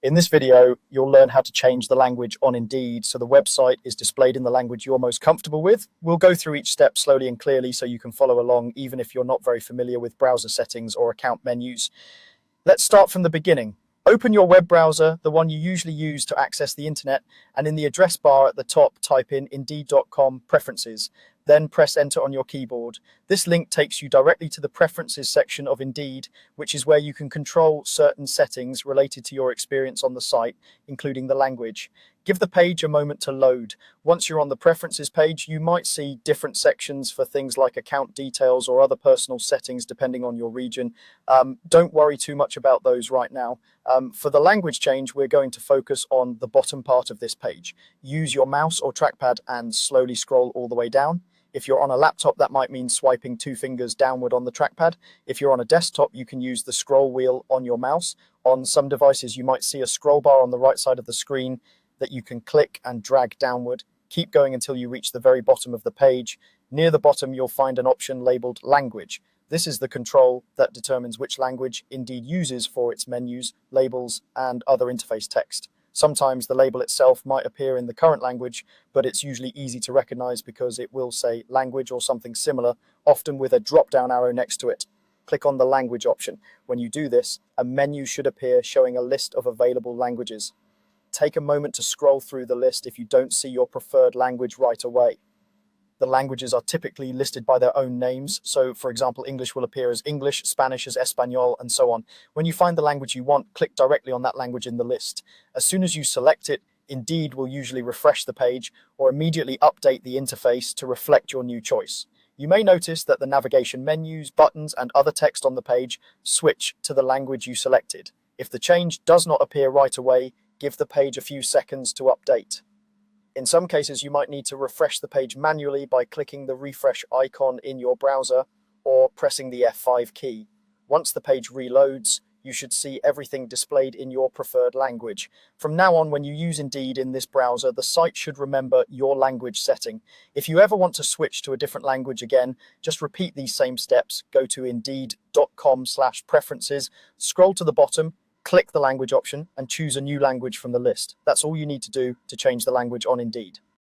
In this video, you'll learn how to change the language on Indeed so the website is displayed in the language you're most comfortable with. We'll go through each step slowly and clearly so you can follow along even if you're not very familiar with browser settings or account menus. Let's start from the beginning. Open your web browser, the one you usually use to access the internet, and in the address bar at the top, type in indeed.com preferences. Then press enter on your keyboard. This link takes you directly to the preferences section of Indeed, which is where you can control certain settings related to your experience on the site, including the language. Give the page a moment to load. Once you're on the preferences page, you might see different sections for things like account details or other personal settings depending on your region. Don't worry too much about those right now. For the language change, we're going to focus on the bottom part of this page. Use your mouse or trackpad and slowly scroll all the way down. If you're on a laptop, that might mean swiping 2 fingers downward on the trackpad. If you're on a desktop, you can use the scroll wheel on your mouse. On some devices, you might see a scroll bar on the right side of the screen that you can click and drag downward. Keep going until you reach the very bottom of the page. Near the bottom, you'll find an option labeled Language. This is the control that determines which language Indeed uses for its menus, labels, and other interface text. Sometimes the label itself might appear in the current language, but it's usually easy to recognize because it will say language or something similar, often with a drop-down arrow next to it. Click on the language option. When you do this, a menu should appear showing a list of available languages. Take a moment to scroll through the list if you don't see your preferred language right away. The languages are typically listed by their own names. So, for example, English will appear as English, Spanish as Espanol, and so on. When you find the language you want, click directly on that language in the list. As soon as you select it, Indeed will usually refresh the page or immediately update the interface to reflect your new choice. You may notice that the navigation menus, buttons, and other text on the page switch to the language you selected. If the change does not appear right away, give the page a few seconds to update. In some cases, you might need to refresh the page manually by clicking the refresh icon in your browser or pressing the F5 key. Once the page reloads, you should see everything displayed in your preferred language. From now on, when you use Indeed in this browser, the site should remember your language setting. If you ever want to switch to a different language again, just repeat these same steps. Go to indeed.com/preferences, scroll to the bottom, click the language option, and choose a new language from the list. That's all you need to do to change the language on Indeed.